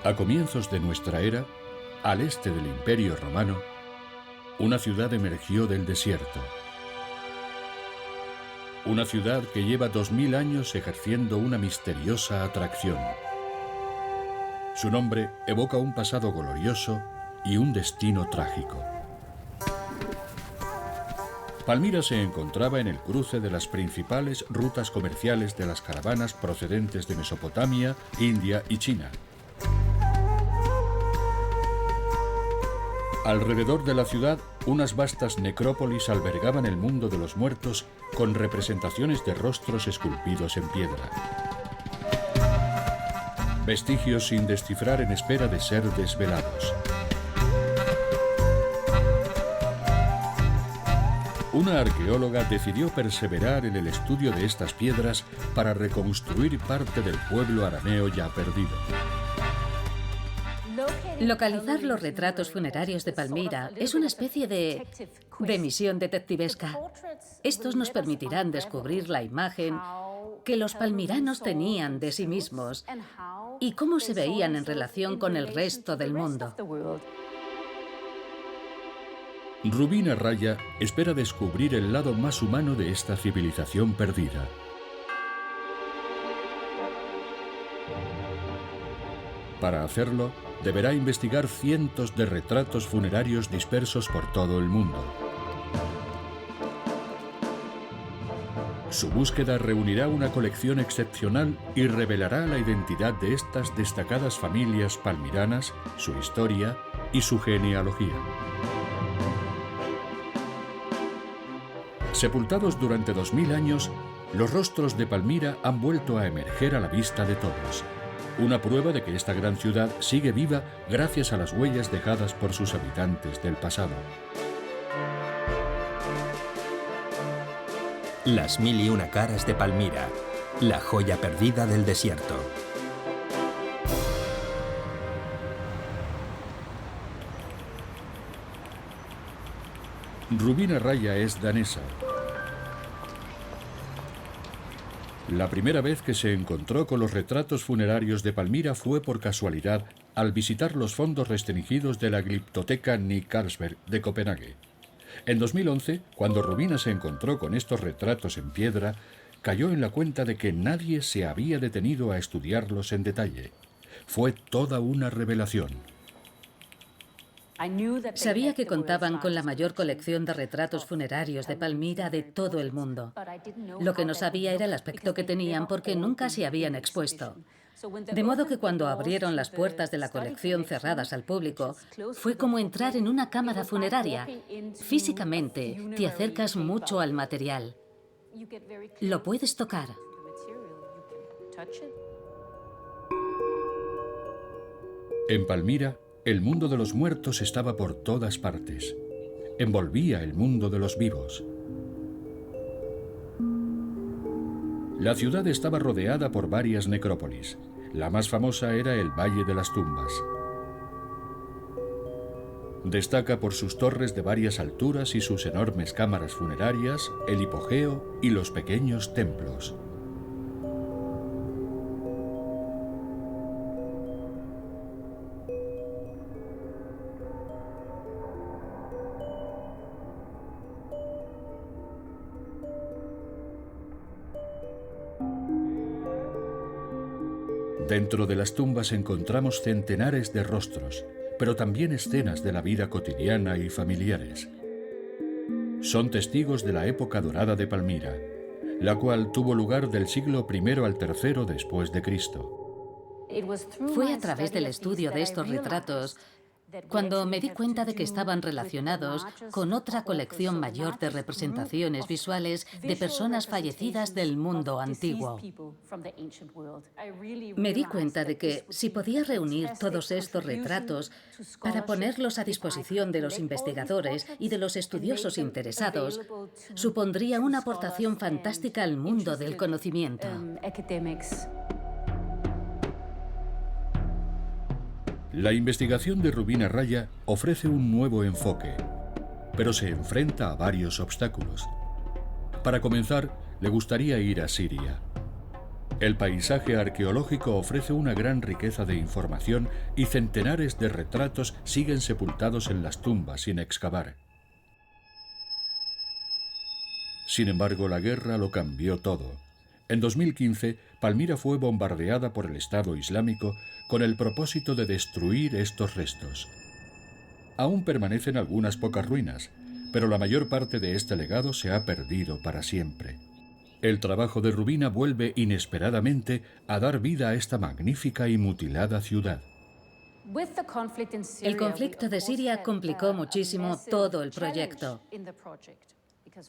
A comienzos de nuestra era, al este del Imperio Romano, una ciudad emergió del desierto. Una ciudad que lleva 2000 años ejerciendo una misteriosa atracción. Su nombre evoca un pasado glorioso y un destino trágico. Palmira se encontraba en el cruce de las principales rutas comerciales de las caravanas procedentes de Mesopotamia, India y China. Alrededor de la ciudad, unas vastas necrópolis albergaban el mundo de los muertos con representaciones de rostros esculpidos en piedra. Vestigios sin descifrar en espera de ser desvelados. Una arqueóloga decidió perseverar en el estudio de estas piedras para reconstruir parte del pueblo arameo ya perdido. Localizar los retratos funerarios de Palmira es una especie de misión detectivesca. Estos nos permitirán descubrir la imagen que los palmiranos tenían de sí mismos y cómo se veían en relación con el resto del mundo. Rubina Raya espera descubrir el lado más humano de esta civilización perdida. Para hacerlo, deberá investigar cientos de retratos funerarios dispersos por todo el mundo. Su búsqueda reunirá una colección excepcional y revelará la identidad de estas destacadas familias palmiranas, su historia y su genealogía. Sepultados durante 2000 años, los rostros de Palmira han vuelto a emerger a la vista de todos. Una prueba de que esta gran ciudad sigue viva gracias a las huellas dejadas por sus habitantes del pasado. Las 1001 caras de Palmira, la joya perdida del desierto. Rubina Raya es danesa. La primera vez que se encontró con los retratos funerarios de Palmira fue por casualidad al visitar los fondos restringidos de la Glyptoteca Ny Carlsberg de Copenhague. En 2011, cuando Rubina se encontró con estos retratos en piedra, cayó en la cuenta de que nadie se había detenido a estudiarlos en detalle. Fue toda una revelación. Sabía que contaban con la mayor colección de retratos funerarios de Palmira de todo el mundo. Lo que no sabía era el aspecto que tenían porque nunca se habían expuesto. De modo que cuando abrieron las puertas de la colección cerradas al público, fue como entrar en una cámara funeraria. Físicamente, te acercas mucho al material. Lo puedes tocar. En Palmira, el mundo de los muertos estaba por todas partes. Envolvía el mundo de los vivos. La ciudad estaba rodeada por varias necrópolis. La más famosa era el Valle de las Tumbas. Destaca por sus torres de varias alturas y sus enormes cámaras funerarias, el hipogeo y los pequeños templos. Dentro de las tumbas encontramos centenares de rostros, pero también escenas de la vida cotidiana y familiares. Son testigos de la época dorada de Palmira, la cual tuvo lugar del siglo I al III después de Cristo. Fue a través del estudio de estos retratos cuando me di cuenta de que estaban relacionados con otra colección mayor de representaciones visuales de personas fallecidas del mundo antiguo. Me di cuenta de que si podía reunir todos estos retratos para ponerlos a disposición de los investigadores y de los estudiosos interesados, supondría una aportación fantástica al mundo del conocimiento. La investigación de Rubina Raya ofrece un nuevo enfoque, pero se enfrenta a varios obstáculos. Para comenzar, le gustaría ir a Siria. El paisaje arqueológico ofrece una gran riqueza de información y centenares de retratos siguen sepultados en las tumbas sin excavar. Sin embargo, la guerra lo cambió todo. En 2015, Palmira fue bombardeada por el Estado Islámico con el propósito de destruir estos restos. Aún permanecen algunas pocas ruinas, pero la mayor parte de este legado se ha perdido para siempre. El trabajo de Rubina vuelve inesperadamente a dar vida a esta magnífica y mutilada ciudad. El conflicto de Siria complicó muchísimo todo el proyecto,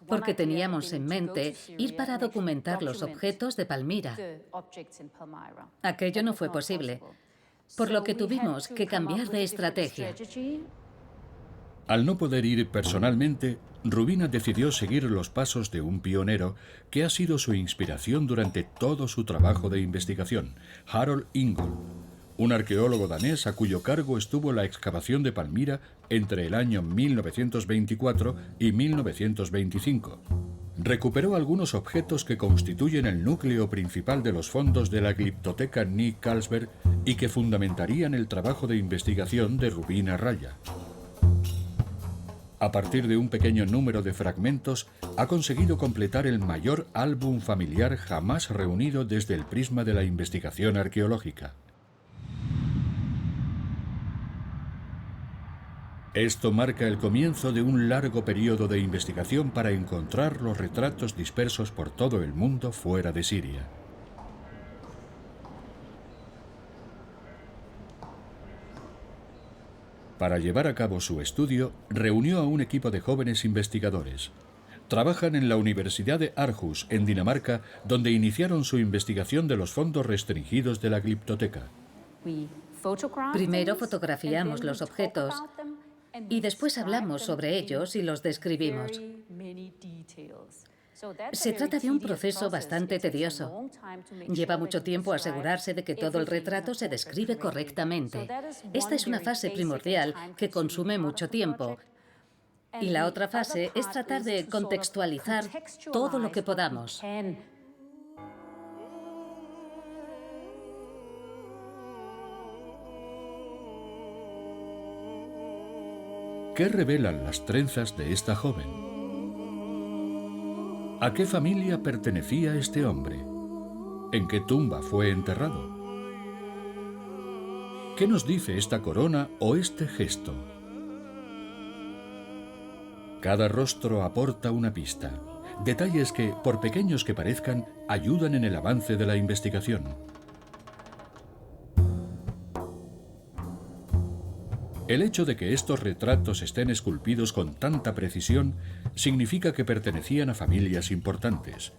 porque teníamos en mente ir para documentar los objetos de Palmira. Aquello no fue posible, por lo que tuvimos que cambiar de estrategia. Al no poder ir personalmente, Rubina decidió seguir los pasos de un pionero que ha sido su inspiración durante todo su trabajo de investigación, Harald Ingol, un arqueólogo danés a cuyo cargo estuvo la excavación de Palmira entre el año 1924 y 1925. Recuperó algunos objetos que constituyen el núcleo principal de los fondos de la Glyptoteca Nick Carlsberg y que fundamentarían el trabajo de investigación de Rubina Raya. A partir de un pequeño número de fragmentos, ha conseguido completar el mayor álbum familiar jamás reunido desde el prisma de la investigación arqueológica. Esto marca el comienzo de un largo periodo de investigación para encontrar los retratos dispersos por todo el mundo fuera de Siria. Para llevar a cabo su estudio, reunió a un equipo de jóvenes investigadores. Trabajan en la Universidad de Aarhus, en Dinamarca, donde iniciaron su investigación de los fondos restringidos de la Glyptoteca. Primero fotografiamos los objetos y después hablamos sobre ellos y los describimos. Se trata de un proceso bastante tedioso. Lleva mucho tiempo asegurarse de que todo el retrato se describe correctamente. Esta es una fase primordial que consume mucho tiempo. Y la otra fase es tratar de contextualizar todo lo que podamos. ¿Qué revelan las trenzas de esta joven? ¿A qué familia pertenecía este hombre? ¿En qué tumba fue enterrado? ¿Qué nos dice esta corona o este gesto? Cada rostro aporta una pista, detalles que, por pequeños que parezcan, ayudan en el avance de la investigación. El hecho de que estos retratos estén esculpidos con tanta precisión significa que pertenecían a familias importantes.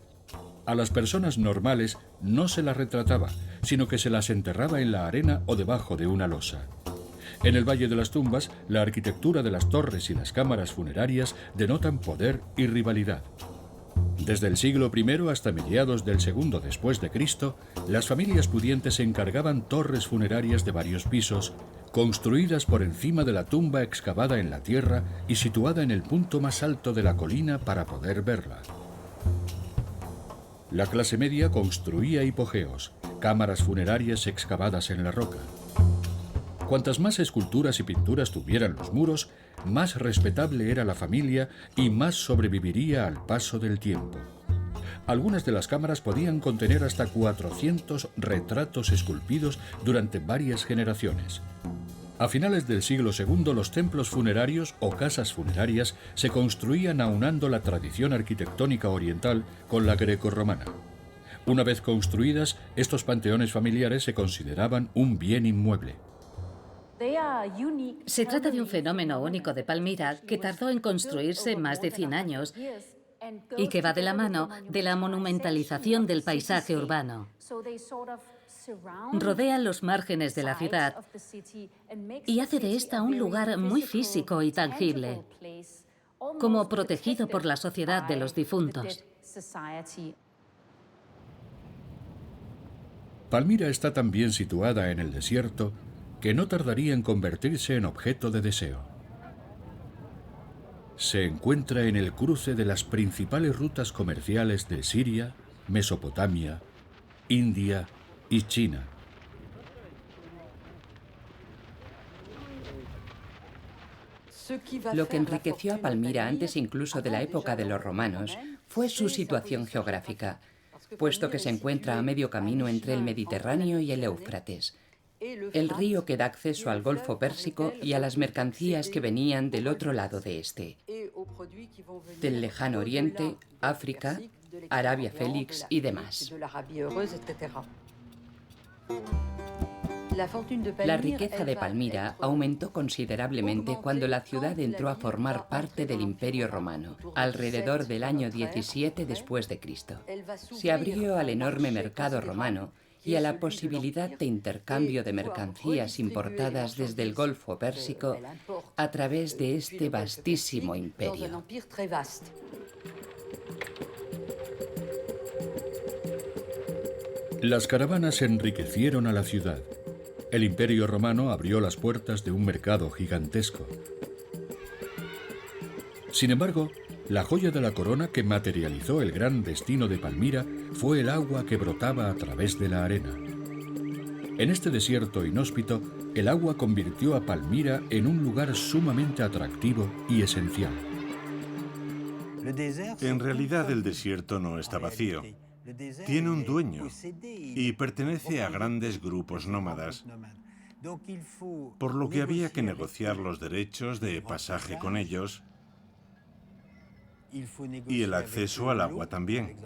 A las personas normales no se las retrataba, sino que se las enterraba en la arena o debajo de una losa. En el Valle de las Tumbas, la arquitectura de las torres y las cámaras funerarias denotan poder y rivalidad. Desde el siglo I hasta mediados del II después de Cristo, las familias pudientes encargaban torres funerarias de varios pisos, construidas por encima de la tumba excavada en la tierra y situada en el punto más alto de la colina para poder verla. La clase media construía hipogeos, cámaras funerarias excavadas en la roca. Cuantas más esculturas y pinturas tuvieran los muros, más respetable era la familia y más sobreviviría al paso del tiempo. Algunas de las cámaras podían contener hasta 400 retratos esculpidos durante varias generaciones. A finales del siglo II, los templos funerarios o casas funerarias se construían aunando la tradición arquitectónica oriental con la grecorromana. Una vez construidas, estos panteones familiares se consideraban un bien inmueble. Se trata de un fenómeno único de Palmira que tardó en construirse más de 100 años y que va de la mano de la monumentalización del paisaje urbano. Rodea los márgenes de la ciudad y hace de esta un lugar muy físico y tangible, como protegido por la sociedad de los difuntos. Palmira está tan bien situada en el desierto que no tardaría en convertirse en objeto de deseo. Se encuentra en el cruce de las principales rutas comerciales de Siria, Mesopotamia India y China. Lo que enriqueció a Palmira antes incluso de la época de los romanos fue su situación geográfica, puesto que se encuentra a medio camino entre el Mediterráneo y el Éufrates, el río que da acceso al Golfo Pérsico y a las mercancías que venían del otro lado de este, del lejano Oriente, África, Arabia Félix y demás. La riqueza de Palmira aumentó considerablemente cuando la ciudad entró a formar parte del Imperio Romano, alrededor del año 17 después de Cristo. Se abrió al enorme mercado romano y a la posibilidad de intercambio de mercancías importadas desde el Golfo Pérsico a través de este vastísimo imperio. Las caravanas enriquecieron a la ciudad. El Imperio Romano abrió las puertas de un mercado gigantesco. Sin embargo, la joya de la corona que materializó el gran destino de Palmira fue el agua que brotaba a través de la arena. En este desierto inhóspito, el agua convirtió a Palmira en un lugar sumamente atractivo y esencial. En realidad el desierto no está vacío. Tiene un dueño y pertenece a grandes grupos nómadas, por lo que había que negociar los derechos de pasaje con ellos y el acceso al agua también.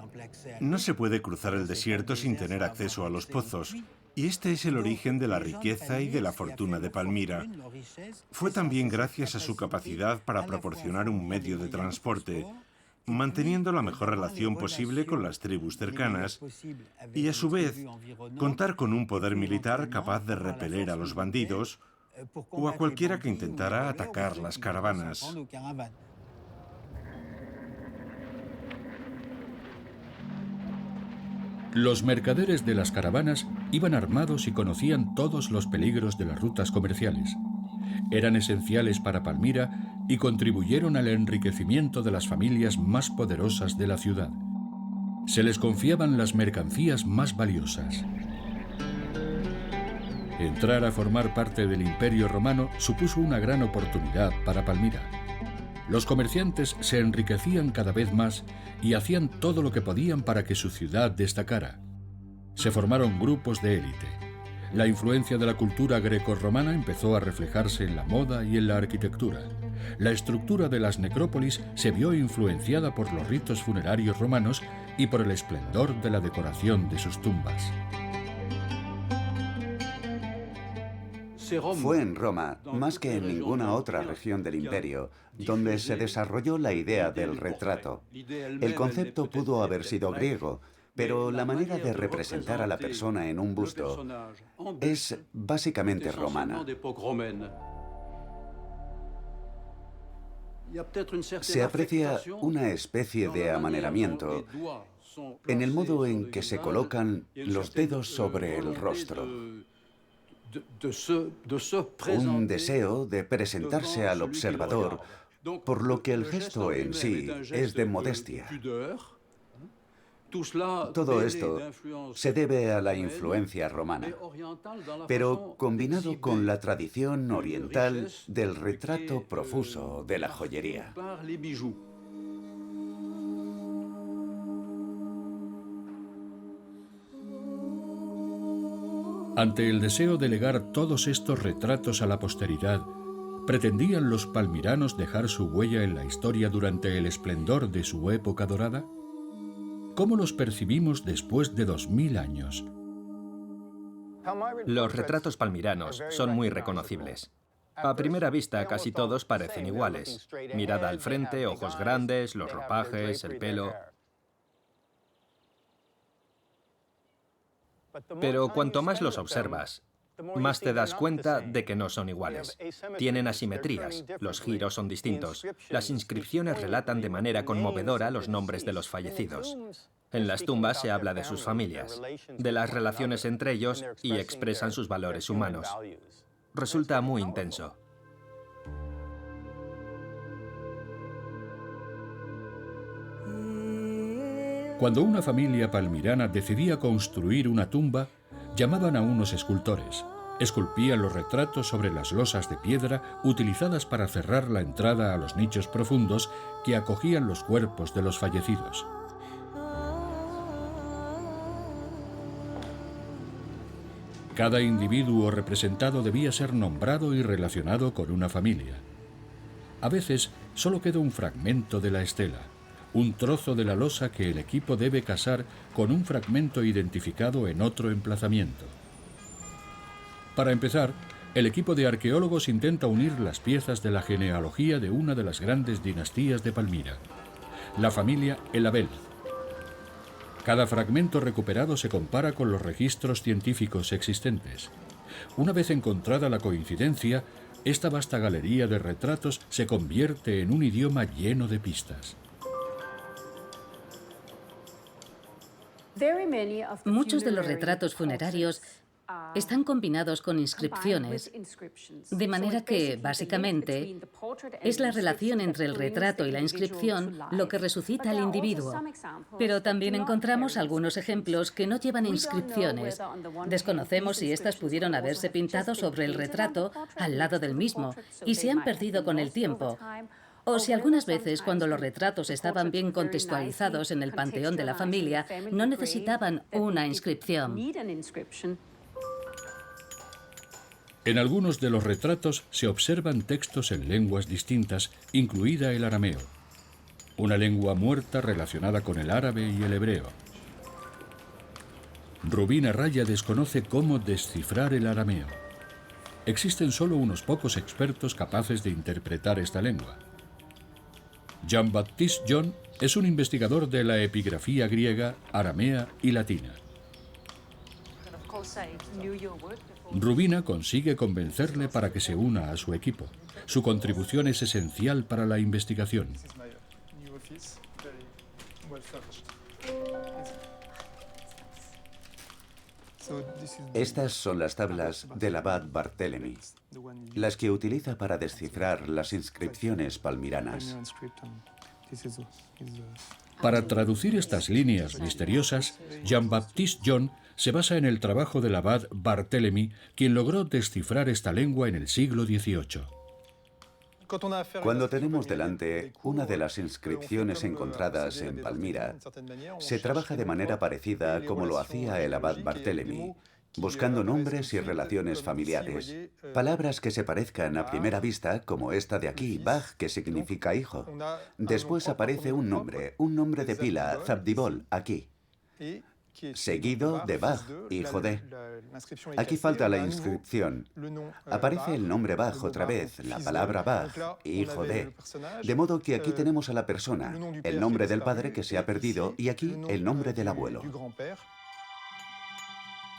No se puede cruzar el desierto sin tener acceso a los pozos, y este es el origen de la riqueza y de la fortuna de Palmira. Fue también gracias a su capacidad para proporcionar un medio de transporte, manteniendo la mejor relación posible con las tribus cercanas y, a su vez, contar con un poder militar capaz de repeler a los bandidos o a cualquiera que intentara atacar las caravanas. Los mercaderes de las caravanas iban armados y conocían todos los peligros de las rutas comerciales. Eran esenciales para Palmira y contribuyeron al enriquecimiento de las familias más poderosas de la ciudad. Se les confiaban las mercancías más valiosas. Entrar a formar parte del Imperio Romano supuso una gran oportunidad para Palmira. Los comerciantes se enriquecían cada vez más y hacían todo lo que podían para que su ciudad destacara. Se formaron grupos de élite. La influencia de la cultura grecorromana empezó a reflejarse en la moda y en la arquitectura. La estructura de las necrópolis se vio influenciada por los ritos funerarios romanos y por el esplendor de la decoración de sus tumbas. Fue en Roma, más que en ninguna otra región del imperio, donde se desarrolló la idea del retrato. El concepto pudo haber sido griego, pero la manera de representar a la persona en un busto es básicamente romana. Se aprecia una especie de amaneramiento en el modo en que se colocan los dedos sobre el rostro. Un deseo de presentarse al observador, por lo que el gesto en sí es de modestia. Todo esto se debe a la influencia romana, pero combinado con la tradición oriental del retrato profuso de la joyería. Ante el deseo de legar todos estos retratos a la posteridad, ¿pretendían los palmiranos dejar su huella en la historia durante el esplendor de su época dorada? ¿Cómo los percibimos después de 2000 años? Los retratos palmiranos son muy reconocibles. A primera vista casi todos parecen iguales. Mirada al frente, ojos grandes, los ropajes, el pelo. Pero cuanto más los observas, más te das cuenta de que no son iguales. Tienen asimetrías, los giros son distintos. Las inscripciones relatan de manera conmovedora los nombres de los fallecidos. En las tumbas se habla de sus familias, de las relaciones entre ellos y expresan sus valores humanos. Resulta muy intenso. Cuando una familia palmirana decidía construir una tumba, llamaban a unos escultores. Esculpían los retratos sobre las losas de piedra utilizadas para cerrar la entrada a los nichos profundos que acogían los cuerpos de los fallecidos. Cada individuo representado debía ser nombrado y relacionado con una familia. A veces solo queda un fragmento de la estela, un trozo de la losa que el equipo debe casar con un fragmento identificado en otro emplazamiento. Para empezar, el equipo de arqueólogos intenta unir las piezas de la genealogía de una de las grandes dinastías de Palmira, la familia El Abel. Cada fragmento recuperado se compara con los registros científicos existentes. Una vez encontrada la coincidencia, esta vasta galería de retratos se convierte en un idioma lleno de pistas. Muchos de los retratos funerarios están combinados con inscripciones, de manera que, básicamente, es la relación entre el retrato y la inscripción lo que resucita al individuo. Pero también encontramos algunos ejemplos que no llevan inscripciones. Desconocemos si éstas pudieron haberse pintado sobre el retrato al lado del mismo y se han perdido con el tiempo. O si algunas veces, cuando los retratos estaban bien contextualizados en el panteón de la familia, no necesitaban una inscripción. En algunos de los retratos se observan textos en lenguas distintas, incluida el arameo, una lengua muerta relacionada con el árabe y el hebreo. Rubina Raya desconoce cómo descifrar el arameo. Existen solo unos pocos expertos capaces de interpretar esta lengua. Jean-Baptiste John es un investigador de la epigrafía griega, aramea y latina. Rubina consigue convencerle para que se una a su equipo. Su contribución es esencial para la investigación. Estas son las tablas del abad Barthélemy, las que utiliza para descifrar las inscripciones palmiranas. Para traducir estas líneas misteriosas, Jean-Baptiste John se basa en el trabajo del abad Barthélemy, quien logró descifrar esta lengua en el siglo XVIII. Cuando tenemos delante una de las inscripciones encontradas en Palmira, se trabaja de manera parecida como lo hacía el abad Barthélemy, buscando nombres y relaciones familiares, palabras que se parezcan a primera vista, como esta de aquí, Baj, que significa hijo. Después aparece un nombre de pila, Zabdibol, aquí, seguido de Baj, hijo de. Aquí falta la inscripción. Aparece el nombre Baj otra vez, la palabra Baj, hijo de modo que aquí tenemos a la persona, el nombre del padre que se ha perdido y aquí el nombre del abuelo.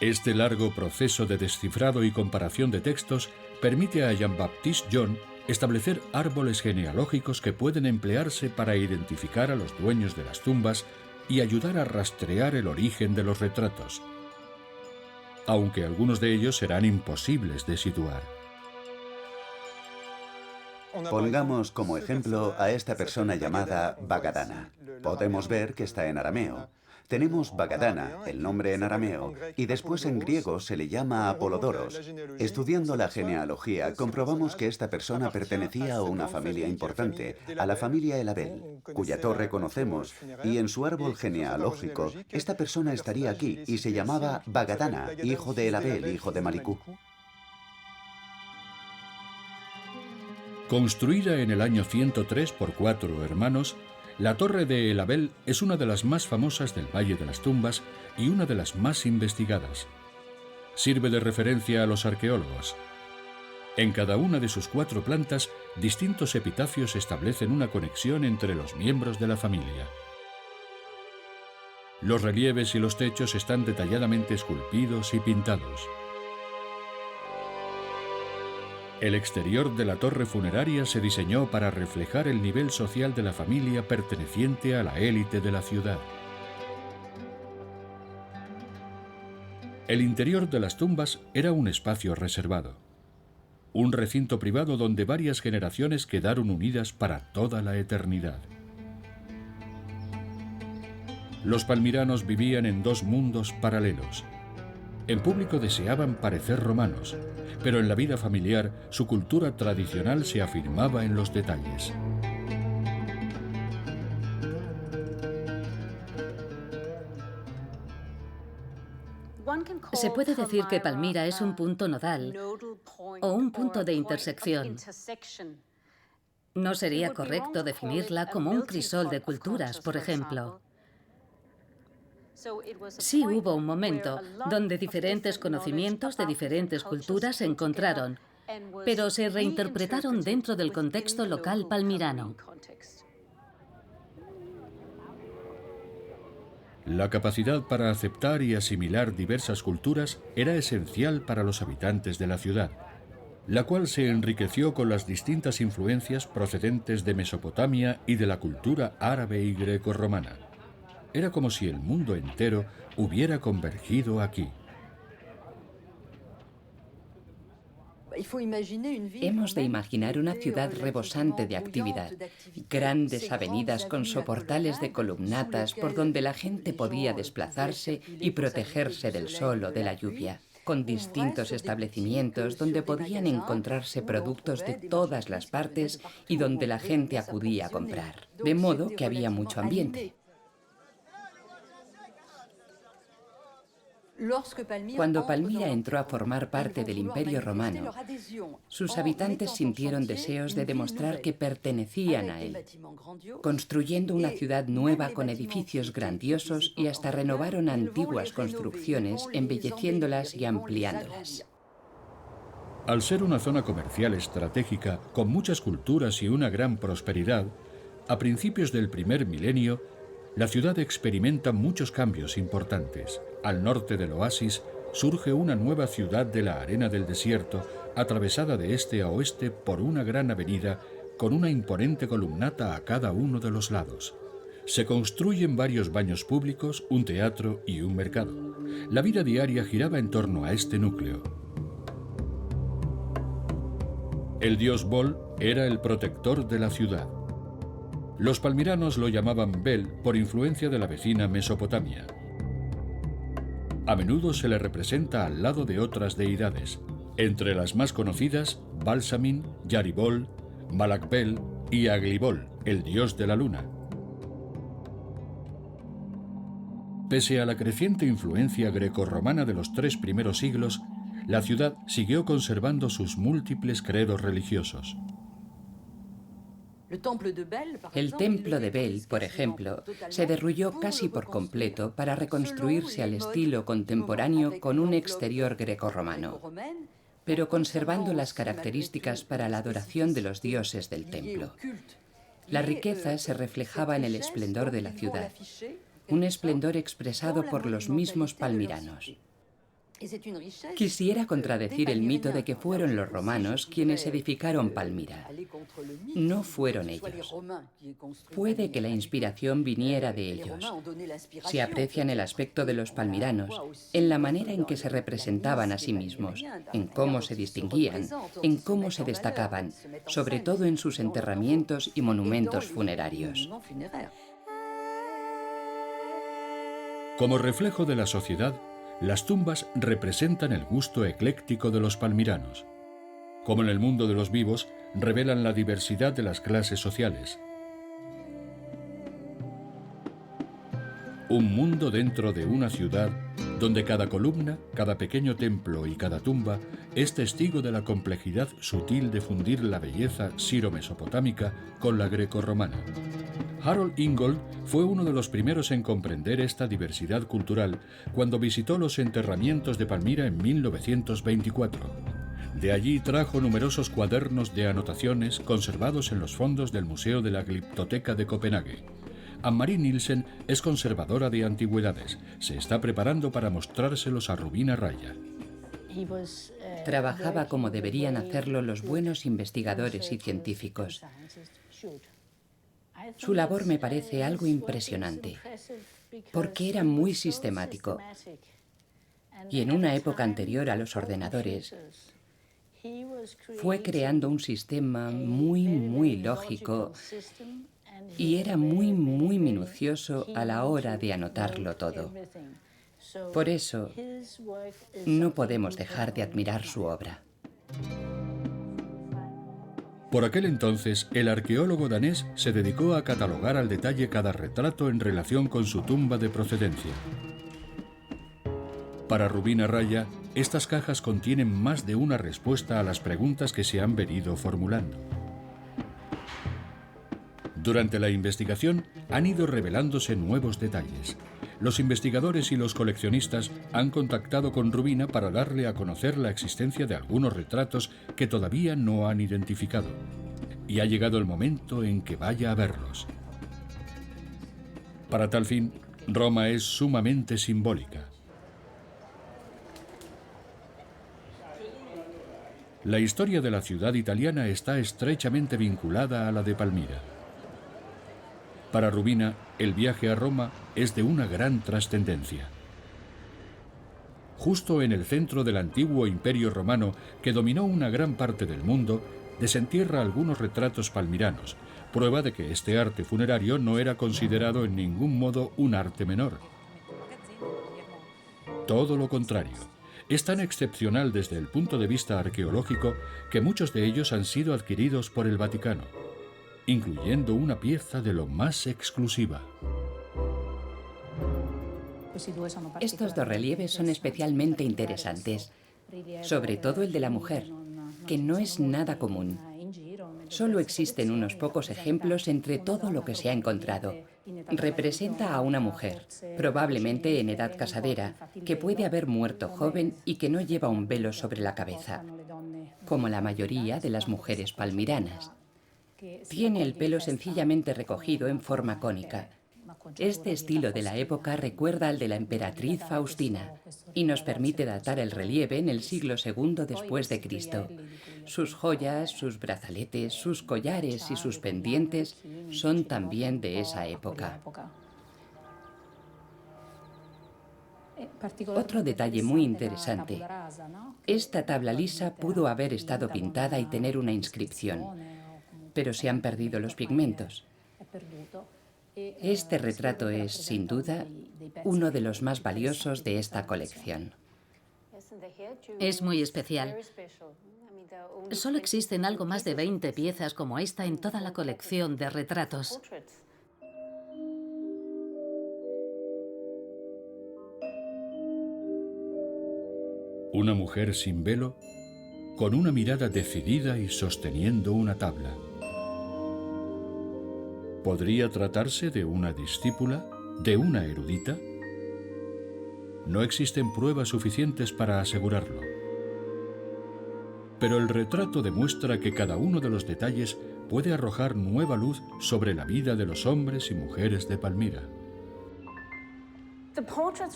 Este largo proceso de descifrado y comparación de textos permite a Jean-Baptiste John establecer árboles genealógicos que pueden emplearse para identificar a los dueños de las tumbas y ayudar a rastrear el origen de los retratos, aunque algunos de ellos serán imposibles de situar. Pongamos como ejemplo a esta persona llamada Bagadana. Podemos ver que está en arameo. Tenemos Bagadana, el nombre en arameo, y después en griego se le llama Apolodoros. Estudiando la genealogía, comprobamos que esta persona pertenecía a una familia importante, a la familia El Abel, cuya torre conocemos, y en su árbol genealógico, esta persona estaría aquí y se llamaba Bagadana, hijo de El Abel, hijo de Malicú. Construida en el año 103 por 4 hermanos, la Torre de El Abel es una de las más famosas del Valle de las Tumbas y una de las más investigadas. Sirve de referencia a los arqueólogos. En cada una de sus 4 plantas, distintos epitafios establecen una conexión entre los miembros de la familia. Los relieves y los techos están detalladamente esculpidos y pintados. El exterior de la torre funeraria se diseñó para reflejar el nivel social de la familia perteneciente a la élite de la ciudad. El interior de las tumbas era un espacio reservado, un recinto privado donde varias generaciones quedaron unidas para toda la eternidad. Los palmiranos vivían en dos mundos paralelos. En público deseaban parecer romanos, pero en la vida familiar su cultura tradicional se afirmaba en los detalles. Se puede decir que Palmira es un punto nodal o un punto de intersección. No sería correcto definirla como un crisol de culturas, por ejemplo. Sí hubo un momento donde diferentes conocimientos de diferentes culturas se encontraron, pero se reinterpretaron dentro del contexto local palmirano. La capacidad para aceptar y asimilar diversas culturas era esencial para los habitantes de la ciudad, la cual se enriqueció con las distintas influencias procedentes de Mesopotamia y de la cultura árabe y grecorromana. Era como si el mundo entero hubiera convergido aquí. Hemos de imaginar una ciudad rebosante de actividad, grandes avenidas con soportales de columnatas por donde la gente podía desplazarse y protegerse del sol o de la lluvia, con distintos establecimientos donde podían encontrarse productos de todas las partes y donde la gente acudía a comprar, de modo que había mucho ambiente. Cuando Palmira entró a formar parte del Imperio Romano, sus habitantes sintieron deseos de demostrar que pertenecían a él, construyendo una ciudad nueva con edificios grandiosos y hasta renovaron antiguas construcciones, embelleciéndolas y ampliándolas. Al ser una zona comercial estratégica con muchas culturas y una gran prosperidad, a principios del primer milenio, la ciudad experimenta muchos cambios importantes. Al norte del oasis surge una nueva ciudad de la arena del desierto, atravesada de este a oeste por una gran avenida con una imponente columnata a cada uno de los lados. Se construyen varios baños públicos, un teatro y un mercado. La vida diaria giraba en torno a este núcleo. El dios Bol era el protector de la ciudad. Los palmiranos lo llamaban Bel por influencia de la vecina Mesopotamia. A menudo se le representa al lado de otras deidades, entre las más conocidas, Balsamin, Yaribol, Malakbel y Aglibol, el dios de la luna. Pese a la creciente influencia grecorromana de los 3 primeros siglos, la ciudad siguió conservando sus múltiples credos religiosos. El templo de Bel, por ejemplo, se derrulló casi por completo para reconstruirse al estilo contemporáneo con un exterior grecorromano, pero conservando las características para la adoración de los dioses del templo. La riqueza se reflejaba en el esplendor de la ciudad, un esplendor expresado por los mismos palmiranos. Quisiera contradecir el mito de que fueron los romanos quienes edificaron Palmira. No fueron ellos. Puede que la inspiración viniera de ellos. Se aprecia en el aspecto de los palmiranos, en la manera en que se representaban a sí mismos, en cómo se distinguían, en cómo se destacaban, sobre todo en sus enterramientos y monumentos funerarios. Como reflejo de la sociedad, las tumbas representan el gusto ecléctico de los palmiranos. Como en el mundo de los vivos, revelan la diversidad de las clases sociales. Un mundo dentro de una ciudad donde cada columna, cada pequeño templo y cada tumba es testigo de la complejidad sutil de fundir la belleza siro-mesopotámica con la grecorromana. Harold Ingold fue uno de los primeros en comprender esta diversidad cultural cuando visitó los enterramientos de Palmira en 1924. De allí trajo numerosos cuadernos de anotaciones conservados en los fondos del Museo de la Glyptoteca de Copenhague. Anne-Marie Nielsen es conservadora de antigüedades. Se está preparando para mostrárselos a Rubina Raya. Trabajaba como deberían hacerlo los buenos investigadores y científicos. Su labor me parece algo impresionante, porque era muy sistemático. Y en una época anterior a los ordenadores, fue creando un sistema muy lógico y era muy minucioso a la hora de anotarlo todo. Por eso, no podemos dejar de admirar su obra. Por aquel entonces, el arqueólogo danés se dedicó a catalogar al detalle cada retrato en relación con su tumba de procedencia. Para Rubina Raya, estas cajas contienen más de una respuesta a las preguntas que se han venido formulando. Durante la investigación han ido revelándose nuevos detalles. Los investigadores y los coleccionistas han contactado con Rubina para darle a conocer la existencia de algunos retratos que todavía no han identificado. Y ha llegado el momento en que vaya a verlos. Para tal fin, Roma es sumamente simbólica. La historia de la ciudad italiana está estrechamente vinculada a la de Palmira. Para Rubina, el viaje a Roma es de una gran trascendencia. Justo en el centro del antiguo imperio romano, que dominó una gran parte del mundo, desentierra algunos retratos palmiranos, prueba de que este arte funerario no era considerado en ningún modo un arte menor. Todo lo contrario. Es tan excepcional desde el punto de vista arqueológico que muchos de ellos han sido adquiridos por el Vaticano, incluyendo una pieza de lo más exclusiva. Estos dos relieves son especialmente interesantes, sobre todo el de la mujer, que no es nada común. Solo existen unos pocos ejemplos entre todo lo que se ha encontrado. Representa a una mujer, probablemente en edad casadera, que puede haber muerto joven y que no lleva un velo sobre la cabeza, como la mayoría de las mujeres palmiranas. Tiene el pelo sencillamente recogido en forma cónica. Este estilo de la época recuerda al de la emperatriz Faustina y nos permite datar el relieve en el siglo II después de Cristo. Sus joyas, sus brazaletes, sus collares y sus pendientes son también de esa época. Otro detalle muy interesante. Esta tabla lisa pudo haber estado pintada y tener una inscripción, pero se han perdido los pigmentos. Este retrato es, sin duda, uno de los más valiosos de esta colección. Es muy especial. Solo existen algo más de 20 piezas como esta en toda la colección de retratos. Una mujer sin velo, con una mirada decidida y sosteniendo una tabla. ¿Podría tratarse de una discípula, de una erudita? No existen pruebas suficientes para asegurarlo. Pero el retrato demuestra que cada uno de los detalles puede arrojar nueva luz sobre la vida de los hombres y mujeres de Palmira.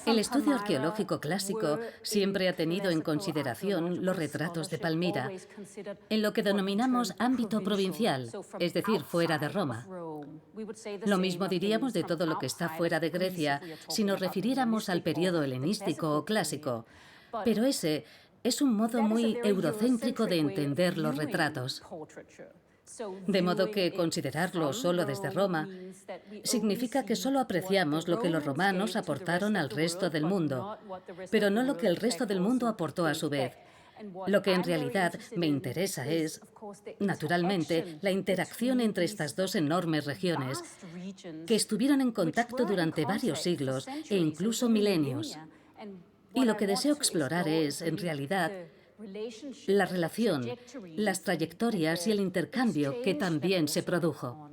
El estudio arqueológico clásico siempre ha tenido en consideración los retratos de Palmira, en lo que denominamos ámbito provincial, es decir, fuera de Roma. Lo mismo diríamos de todo lo que está fuera de Grecia si nos refiriéramos al periodo helenístico o clásico, pero ese es un modo muy eurocéntrico de entender los retratos. De modo que considerarlo solo desde Roma significa que solo apreciamos lo que los romanos aportaron al resto del mundo, pero no lo que el resto del mundo aportó a su vez. Lo que en realidad me interesa es, naturalmente, la interacción entre estas dos enormes regiones, que estuvieron en contacto durante varios siglos e incluso milenios. Y lo que deseo explorar es, en realidad, la relación, las trayectorias y el intercambio que también se produjo.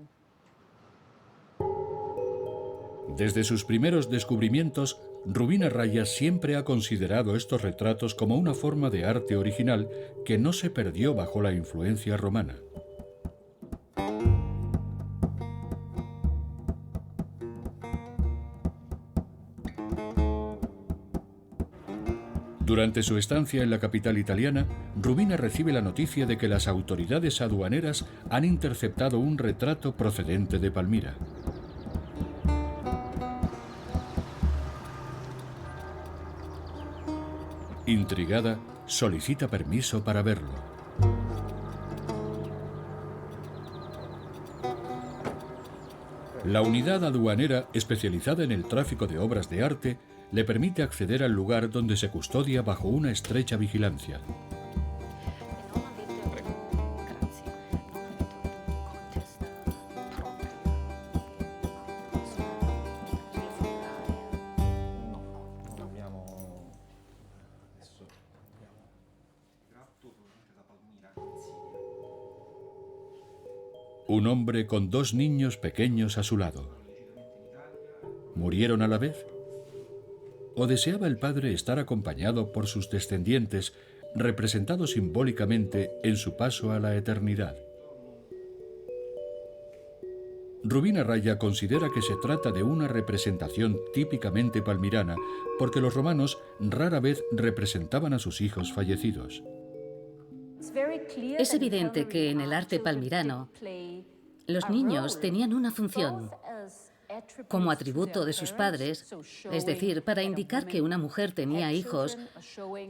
Desde sus primeros descubrimientos, Rubina Raya siempre ha considerado estos retratos como una forma de arte original que no se perdió bajo la influencia romana. Durante su estancia en la capital italiana, Rubina recibe la noticia de que las autoridades aduaneras han interceptado un retrato procedente de Palmira. Intrigada, solicita permiso para verlo. La unidad aduanera especializada en el tráfico de obras de arte le permite acceder al lugar donde se custodia bajo una estrecha vigilancia. Un hombre con 2 niños pequeños a su lado. ¿Murieron a la vez? ¿O deseaba el padre estar acompañado por sus descendientes, representados simbólicamente en su paso a la eternidad? Rubina Raya considera que se trata de una representación típicamente palmirana, porque los romanos rara vez representaban a sus hijos fallecidos. Es evidente que en el arte palmirano los niños tenían una función como atributo de sus padres, es decir, para indicar que una mujer tenía hijos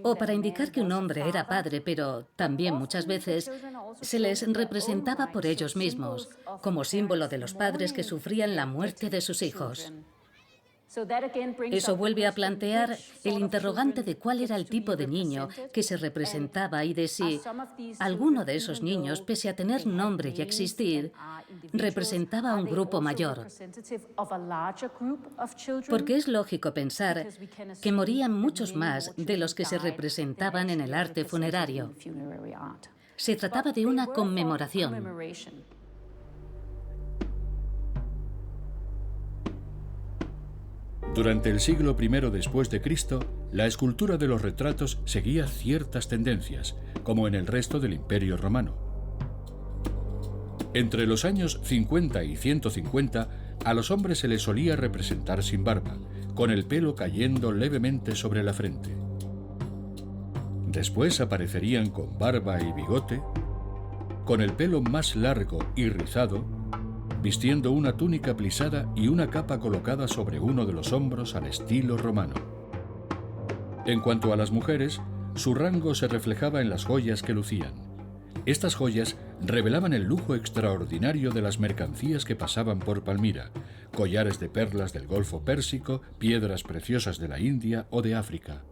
o para indicar que un hombre era padre, pero también muchas veces se les representaba por ellos mismos, como símbolo de los padres que sufrían la muerte de sus hijos. Eso vuelve a plantear el interrogante de cuál era el tipo de niño que se representaba y de si alguno de esos niños, pese a tener nombre y existir, representaba a un grupo mayor. Porque es lógico pensar que morían muchos más de los que se representaban en el arte funerario. Se trataba de una conmemoración. Durante el siglo I después de Cristo, la escultura de los retratos seguía ciertas tendencias, como en el resto del Imperio Romano. Entre los años 50 y 150, a los hombres se les solía representar sin barba, con el pelo cayendo levemente sobre la frente. Después aparecerían con barba y bigote, con el pelo más largo y rizado, vistiendo una túnica plisada y una capa colocada sobre uno de los hombros al estilo romano. En cuanto a las mujeres, su rango se reflejaba en las joyas que lucían. Estas joyas revelaban el lujo extraordinario de las mercancías que pasaban por Palmira: collares de perlas del Golfo Pérsico, piedras preciosas de la India o de África.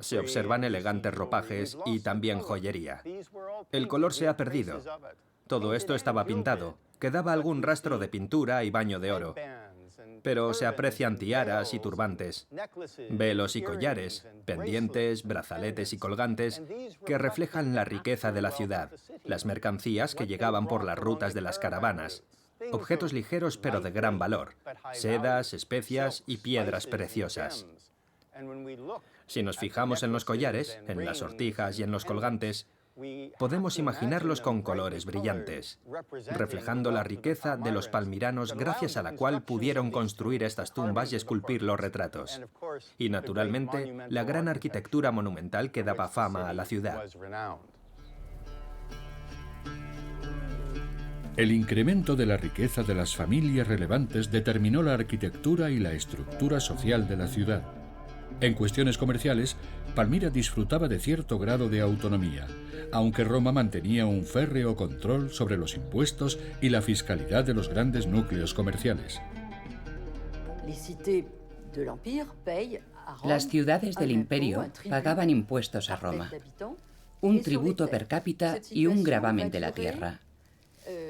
Se observan elegantes ropajes y también joyería. El color se ha perdido. Todo esto estaba pintado. Quedaba algún rastro de pintura y baño de oro. Pero se aprecian tiaras y turbantes, velos y collares, pendientes, brazaletes y colgantes que reflejan la riqueza de la ciudad, las mercancías que llegaban por las rutas de las caravanas, objetos ligeros pero de gran valor, sedas, especias y piedras preciosas. Si nos fijamos en los collares, en las sortijas y en los colgantes, podemos imaginarlos con colores brillantes, reflejando la riqueza de los palmiranos gracias a la cual pudieron construir estas tumbas y esculpir los retratos. Y naturalmente, la gran arquitectura monumental que daba fama a la ciudad. El incremento de la riqueza de las familias relevantes determinó la arquitectura y la estructura social de la ciudad. En cuestiones comerciales, Palmira disfrutaba de cierto grado de autonomía, aunque Roma mantenía un férreo control sobre los impuestos y la fiscalidad de los grandes núcleos comerciales. Las ciudades del imperio pagaban impuestos a Roma, un tributo per cápita y un gravamen de la tierra.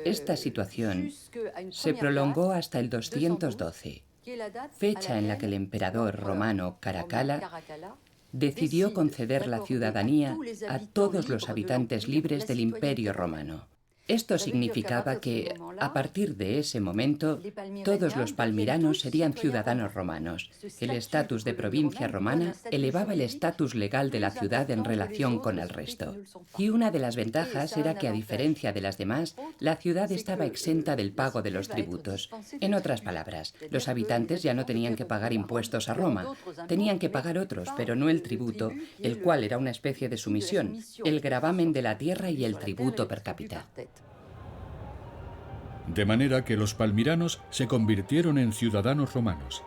Esta situación se prolongó hasta el 212, fecha en la que el emperador romano Caracalla decidió conceder la ciudadanía a todos los habitantes libres del Imperio Romano. Esto significaba que, a partir de ese momento, todos los palmiranos serían ciudadanos romanos. El estatus de provincia romana elevaba el estatus legal de la ciudad en relación con el resto. Y una de las ventajas era que, a diferencia de las demás, la ciudad estaba exenta del pago de los tributos. En otras palabras, los habitantes ya no tenían que pagar impuestos a Roma. Tenían que pagar otros, pero no el tributo, el cual era una especie de sumisión, el gravamen de la tierra y el tributo per cápita. De manera que los palmiranos se convirtieron en ciudadanos romanos.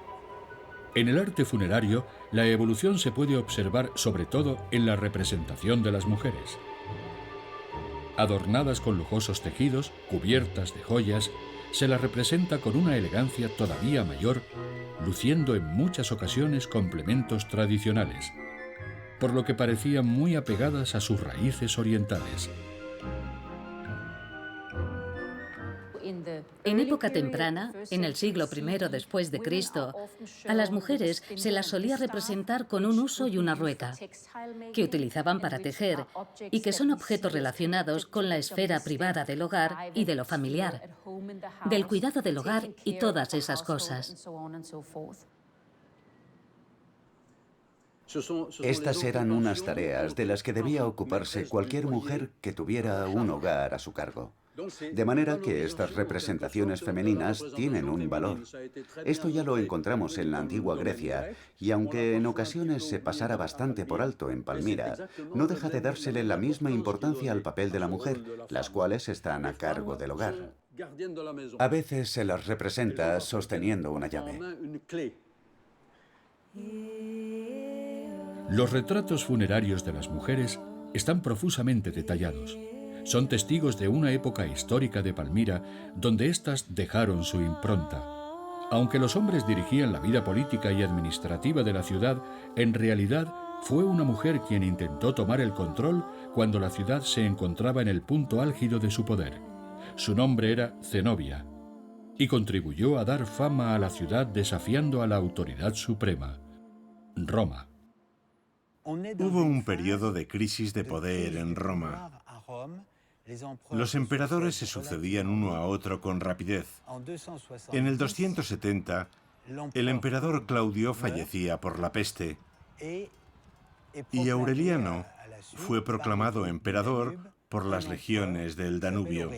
En el arte funerario, la evolución se puede observar sobre todo en la representación de las mujeres. Adornadas con lujosos tejidos, cubiertas de joyas, se las representa con una elegancia todavía mayor, luciendo en muchas ocasiones complementos tradicionales, por lo que parecían muy apegadas a sus raíces orientales. En época temprana, en el siglo I después de Cristo, a las mujeres se las solía representar con un huso y una rueca, que utilizaban para tejer y que son objetos relacionados con la esfera privada del hogar y de lo familiar, del cuidado del hogar y todas esas cosas. Estas eran unas tareas de las que debía ocuparse cualquier mujer que tuviera un hogar a su cargo. De manera que estas representaciones femeninas tienen un valor. Esto ya lo encontramos en la antigua Grecia, y aunque en ocasiones se pasara bastante por alto en Palmira, no deja de dársele la misma importancia al papel de la mujer, las cuales están a cargo del hogar. A veces se las representa sosteniendo una llave. Los retratos funerarios de las mujeres están profusamente detallados. Son testigos de una época histórica de Palmira donde éstas dejaron su impronta. Aunque los hombres dirigían la vida política y administrativa de la ciudad, en realidad fue una mujer quien intentó tomar el control cuando la ciudad se encontraba en el punto álgido de su poder. Su nombre era Zenobia, y contribuyó a dar fama a la ciudad desafiando a la autoridad suprema, Roma. Hubo un periodo de crisis de poder en Roma. Los emperadores se sucedían uno a otro con rapidez. En el 270, el emperador Claudio fallecía por la peste y Aureliano fue proclamado emperador por las legiones del Danubio.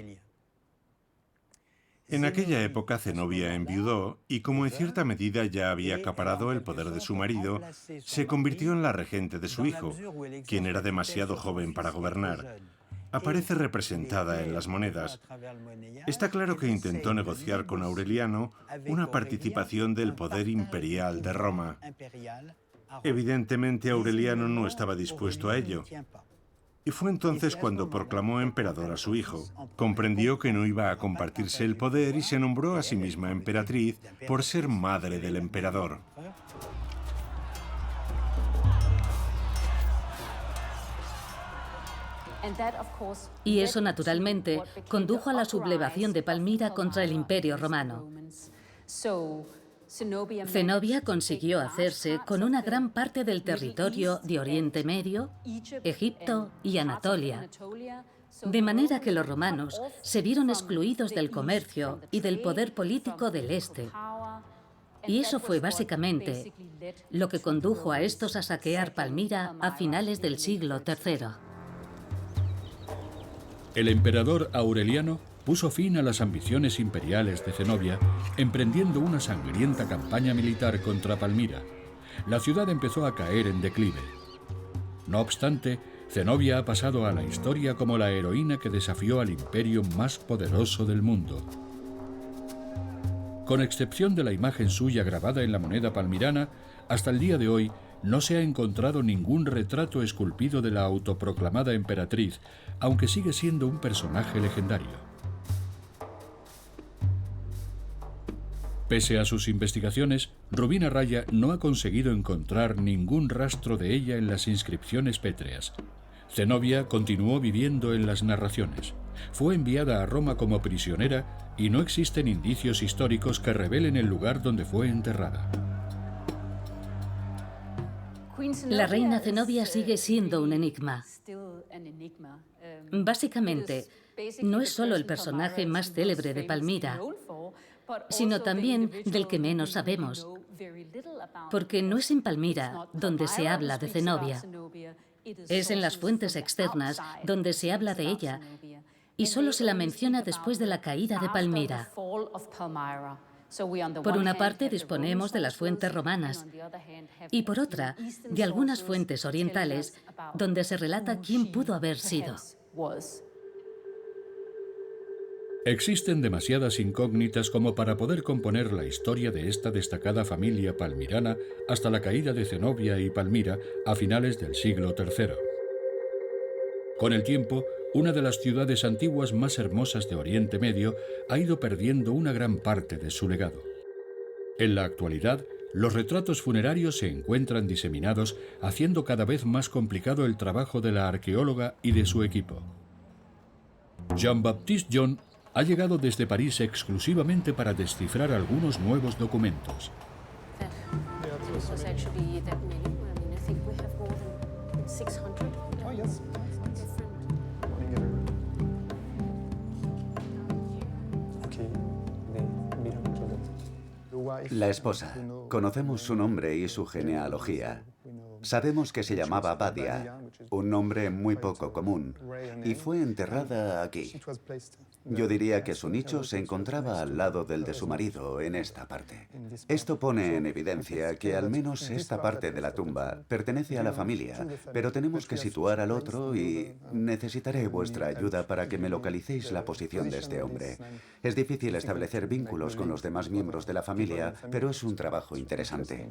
En aquella época Zenobia enviudó y, como en cierta medida ya había acaparado el poder de su marido, se convirtió en la regente de su hijo, quien era demasiado joven para gobernar. Aparece representada en las monedas. Está claro que intentó negociar con Aureliano una participación del poder imperial de Roma. Evidentemente Aureliano no estaba dispuesto a ello. Y fue entonces cuando proclamó emperador a su hijo. Comprendió que no iba a compartirse el poder y se nombró a sí misma emperatriz por ser madre del emperador. Y eso, naturalmente, condujo a la sublevación de Palmira contra el Imperio Romano. Zenobia consiguió hacerse con una gran parte del territorio de Oriente Medio, Egipto y Anatolia, de manera que los romanos se vieron excluidos del comercio y del poder político del Este. Y eso fue básicamente lo que condujo a estos a saquear Palmira a finales del siglo III. El emperador Aureliano puso fin a las ambiciones imperiales de Zenobia, emprendiendo una sangrienta campaña militar contra Palmira. La ciudad empezó a caer en declive. No obstante, Zenobia ha pasado a la historia como la heroína que desafió al imperio más poderoso del mundo. Con excepción de la imagen suya grabada en la moneda palmirana, hasta el día de hoy no se ha encontrado ningún retrato esculpido de la autoproclamada emperatriz, aunque sigue siendo un personaje legendario. Pese a sus investigaciones, Rubina Raya no ha conseguido encontrar ningún rastro de ella en las inscripciones pétreas. Zenobia continuó viviendo en las narraciones. Fue enviada a Roma como prisionera y no existen indicios históricos que revelen el lugar donde fue enterrada. La reina Zenobia sigue siendo un enigma. Básicamente, no es solo el personaje más célebre de Palmira, sino también del que menos sabemos, porque no es en Palmira donde se habla de Zenobia. Es en las fuentes externas donde se habla de ella, y solo se la menciona después de la caída de Palmira. Por una parte disponemos de las fuentes romanas y por otra de algunas fuentes orientales donde se relata quién pudo haber sido. Existen demasiadas incógnitas como para poder componer la historia de esta destacada familia palmirana hasta la caída de Zenobia y Palmira a finales del siglo III. Con el tiempo, una de las ciudades antiguas más hermosas de Oriente Medio ha ido perdiendo una gran parte de su legado. En la actualidad, los retratos funerarios se encuentran diseminados, haciendo cada vez más complicado el trabajo de la arqueóloga y de su equipo. Jean-Baptiste John ha llegado desde París exclusivamente para descifrar algunos nuevos documentos. La esposa. Conocemos su nombre y su genealogía. Sabemos que se llamaba Badia, un nombre muy poco común, y fue enterrada aquí. Yo diría que su nicho se encontraba al lado del de su marido, en esta parte. Esto pone en evidencia que al menos esta parte de la tumba pertenece a la familia, pero tenemos que situar al otro y necesitaré vuestra ayuda para que me localicéis la posición de este hombre. Es difícil establecer vínculos con los demás miembros de la familia, pero es un trabajo interesante.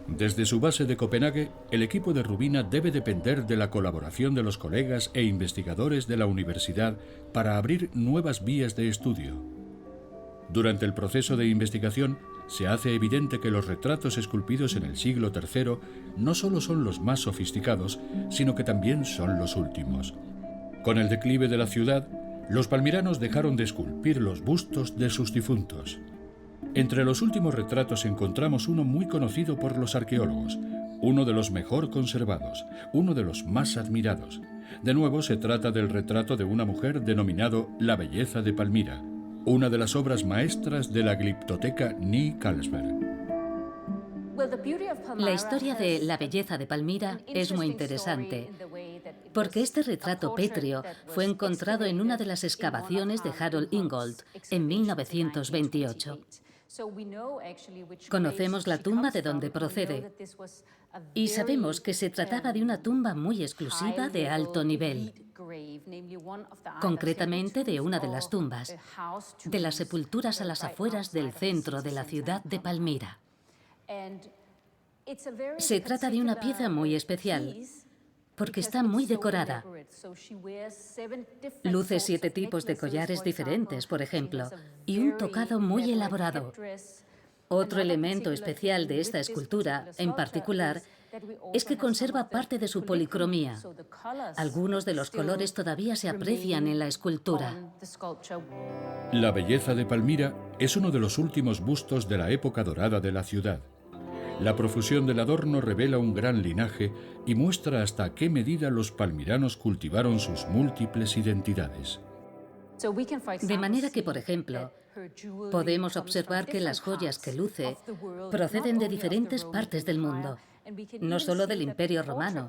Desde su base de Copenhague, el equipo de Rubina debe depender de la colaboración de los colegas e investigadores de la universidad para abrir nuevas vías de estudio. Durante el proceso de investigación, se hace evidente que los retratos esculpidos en el siglo III no solo son los más sofisticados, sino que también son los últimos. Con el declive de la ciudad, los palmiranos dejaron de esculpir los bustos de sus difuntos. Entre los últimos retratos encontramos uno muy conocido por los arqueólogos, uno de los mejor conservados, uno de los más admirados. De nuevo se trata del retrato de una mujer denominado La Belleza de Palmira, una de las obras maestras de la gliptoteca Ny Carlsberg. La historia de La Belleza de Palmira es muy interesante, porque este retrato pétreo fue encontrado en una de las excavaciones de Harold Ingold en 1928. Conocemos la tumba de donde procede y sabemos que se trataba de una tumba muy exclusiva de alto nivel, concretamente de una de las tumbas, de las sepulturas a las afueras del centro de la ciudad de Palmira. Se trata de una pieza muy especial, porque está muy decorada. Luce 7 tipos de collares diferentes, por ejemplo, y un tocado muy elaborado. Otro elemento especial de esta escultura, en particular, es que conserva parte de su policromía. Algunos de los colores todavía se aprecian en la escultura. La Belleza de Palmira es uno de los últimos bustos de la época dorada de la ciudad. La profusión del adorno revela un gran linaje y muestra hasta qué medida los palmiranos cultivaron sus múltiples identidades. De manera que, por ejemplo, podemos observar que las joyas que luce proceden de diferentes partes del mundo, no solo del Imperio Romano.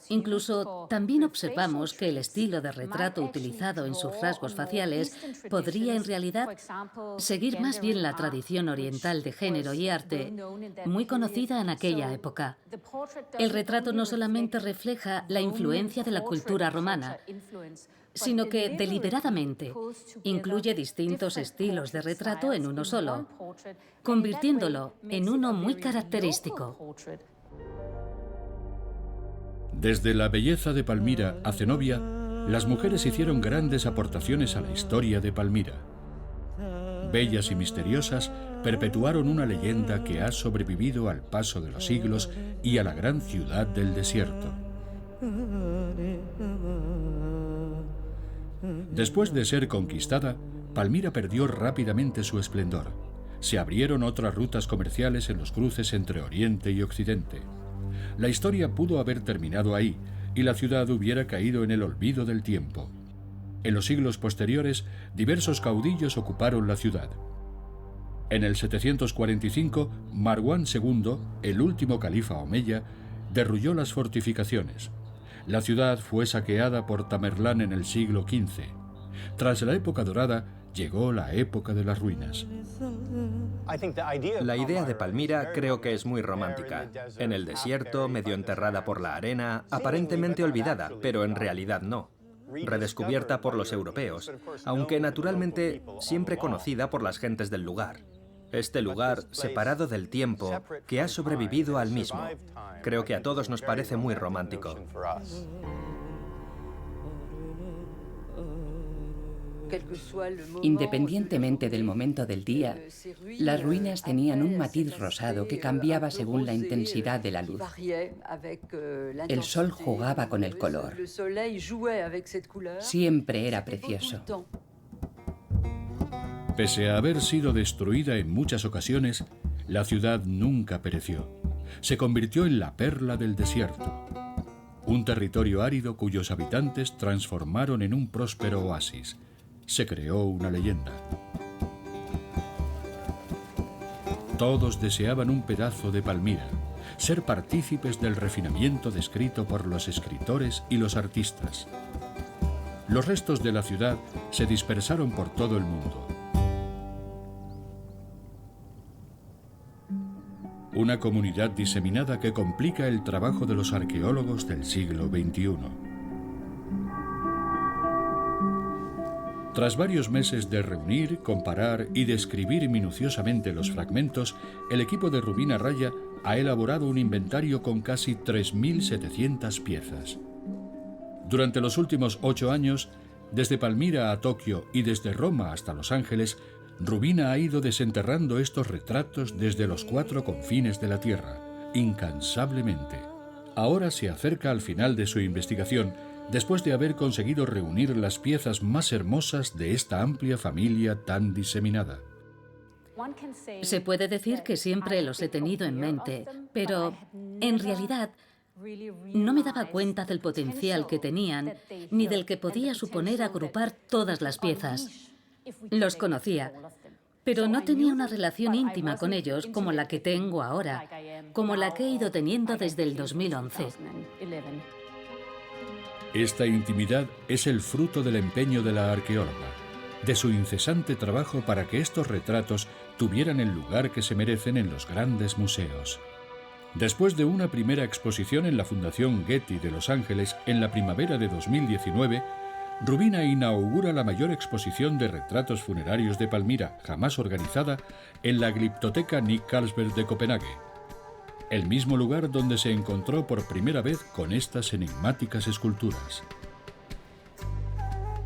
Incluso también observamos que el estilo de retrato utilizado en sus rasgos faciales podría en realidad seguir más bien la tradición oriental de género y arte, muy conocida en aquella época. El retrato no solamente refleja la influencia de la cultura romana, sino que deliberadamente incluye distintos estilos de retrato en uno solo, convirtiéndolo en uno muy característico. Desde La Belleza de Palmira a Zenobia, las mujeres hicieron grandes aportaciones a la historia de Palmira. Bellas y misteriosas, perpetuaron una leyenda que ha sobrevivido al paso de los siglos y a la gran ciudad del desierto. Después de ser conquistada, Palmira perdió rápidamente su esplendor. Se abrieron otras rutas comerciales en los cruces entre Oriente y Occidente. La historia pudo haber terminado ahí, y la ciudad hubiera caído en el olvido del tiempo. En los siglos posteriores, diversos caudillos ocuparon la ciudad. En el 745, Marwán II, el último califa omeya, derruyó las fortificaciones. La ciudad fue saqueada por Tamerlán en el siglo XV. Tras la época dorada, llegó la época de las ruinas. La idea de Palmira creo que es muy romántica. En el desierto, medio enterrada por la arena, aparentemente olvidada, pero en realidad no. Redescubierta por los europeos, aunque naturalmente siempre conocida por las gentes del lugar. Este lugar, separado del tiempo, que ha sobrevivido al mismo. Creo que a todos nos parece muy romántico. Independientemente del momento del día, las ruinas tenían un matiz rosado que cambiaba según la intensidad de la luz. El sol jugaba con el color. Siempre era precioso. Pese a haber sido destruida en muchas ocasiones, la ciudad nunca pereció. Se convirtió en la perla del desierto, un territorio árido cuyos habitantes transformaron en un próspero oasis. Se creó una leyenda. Todos deseaban un pedazo de Palmira, ser partícipes del refinamiento descrito por los escritores y los artistas. Los restos de la ciudad se dispersaron por todo el mundo. Una comunidad diseminada que complica el trabajo de los arqueólogos del siglo XXI. Tras varios meses de reunir, comparar y describir minuciosamente los fragmentos, el equipo de Rubina Raya ha elaborado un inventario con casi 3.700 piezas. Durante los últimos 8 años, desde Palmira a Tokio y desde Roma hasta Los Ángeles, Rubina ha ido desenterrando estos retratos desde los 4 confines de la Tierra, incansablemente. Ahora se acerca al final de su investigación, después de haber conseguido reunir las piezas más hermosas de esta amplia familia tan diseminada. Se puede decir que siempre los he tenido en mente, pero en realidad no me daba cuenta del potencial que tenían ni del que podía suponer agrupar todas las piezas. Los conocía, pero no tenía una relación íntima con ellos como la que tengo ahora, como la que he ido teniendo desde el 2011. Esta intimidad es el fruto del empeño de la arqueóloga, de su incesante trabajo para que estos retratos tuvieran el lugar que se merecen en los grandes museos. Después de una primera exposición en la Fundación Getty de Los Ángeles en la primavera de 2019, Rubina inaugura la mayor exposición de retratos funerarios de Palmira jamás organizada en la Glyptoteca Nick Carlsberg de Copenhague, el mismo lugar donde se encontró por primera vez con estas enigmáticas esculturas.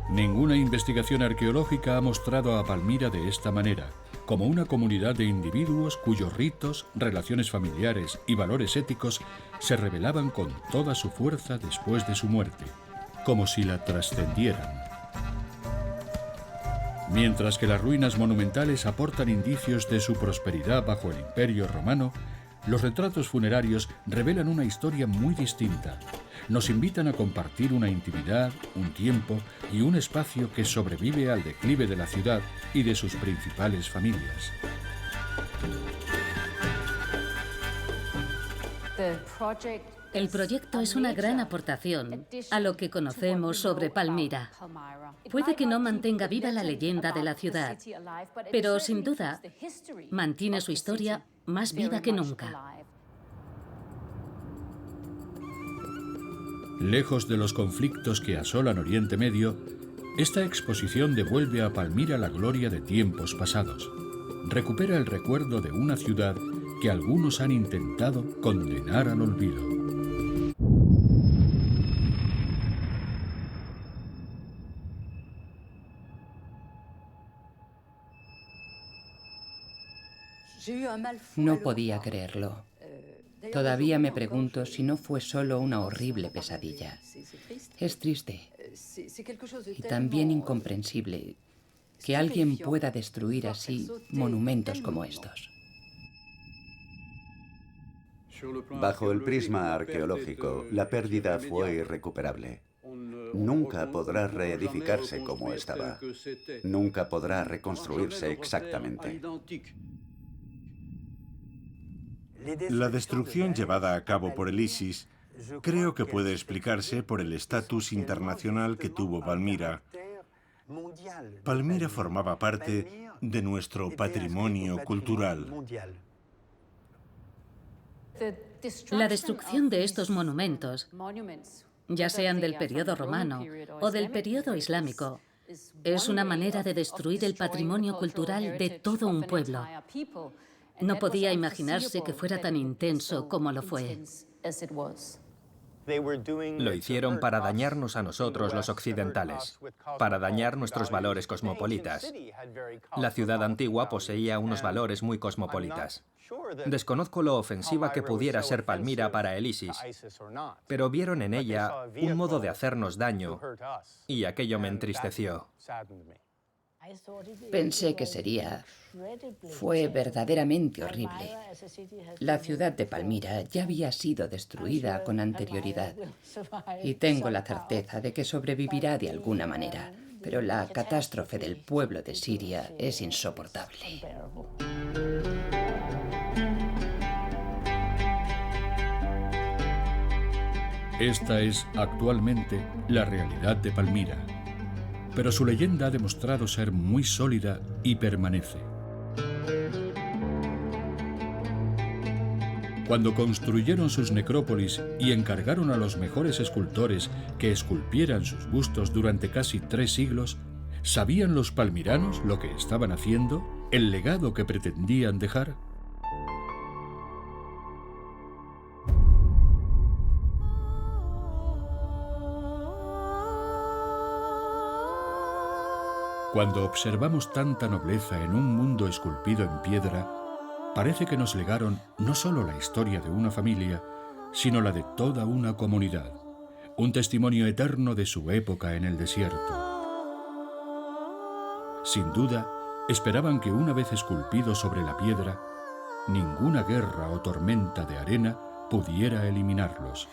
Ninguna investigación arqueológica ha mostrado a Palmira de esta manera, como una comunidad de individuos cuyos ritos, relaciones familiares y valores éticos se revelaban con toda su fuerza después de su muerte, como si la trascendieran. Mientras que las ruinas monumentales aportan indicios de su prosperidad bajo el Imperio Romano, los retratos funerarios revelan una historia muy distinta. Nos invitan a compartir una intimidad, un tiempo y un espacio que sobrevive al declive de la ciudad y de sus principales familias. El proyecto es una gran aportación a lo que conocemos sobre Palmira. Puede que no mantenga viva la leyenda de la ciudad, pero sin duda mantiene su historia más viva que nunca. Lejos de los conflictos que asolan Oriente Medio, esta exposición devuelve a Palmira la gloria de tiempos pasados. Recupera el recuerdo de una ciudad que algunos han intentado condenar al olvido. No podía creerlo. Todavía me pregunto si no fue solo una horrible pesadilla. Es triste y también incomprensible que alguien pueda destruir así monumentos como estos. Bajo el prisma arqueológico, la pérdida fue irrecuperable. Nunca podrá reedificarse como estaba. Nunca podrá reconstruirse exactamente. La destrucción llevada a cabo por el ISIS creo que puede explicarse por el estatus internacional que tuvo Palmira. Palmira formaba parte de nuestro patrimonio cultural. La destrucción de estos monumentos, ya sean del periodo romano o del periodo islámico, Es una manera de destruir el patrimonio cultural de todo un pueblo. No podía imaginarse que fuera tan intenso como lo fue. Lo hicieron para dañarnos a nosotros, los occidentales, para dañar nuestros valores cosmopolitas. La ciudad antigua poseía unos valores muy cosmopolitas. Desconozco lo ofensiva que pudiera ser Palmira para el ISIS, pero vieron en ella un modo de hacernos daño y aquello me entristeció. Pensé que fue verdaderamente horrible. La ciudad de Palmira ya había sido destruida con anterioridad y tengo la certeza de que sobrevivirá de alguna manera, pero la catástrofe del pueblo de Siria es insoportable. Esta es actualmente la realidad de Palmira, pero su leyenda ha demostrado ser muy sólida y permanece. Cuando construyeron sus necrópolis y encargaron a los mejores escultores que esculpieran sus bustos durante casi 3 siglos, ¿sabían los palmiranos lo que estaban haciendo? ¿El legado que pretendían dejar? Cuando observamos tanta nobleza en un mundo esculpido en piedra, parece que nos legaron no solo la historia de una familia, sino la de toda una comunidad, un testimonio eterno de su época en el desierto. Sin duda, esperaban que una vez esculpidos sobre la piedra, ninguna guerra o tormenta de arena pudiera eliminarlos.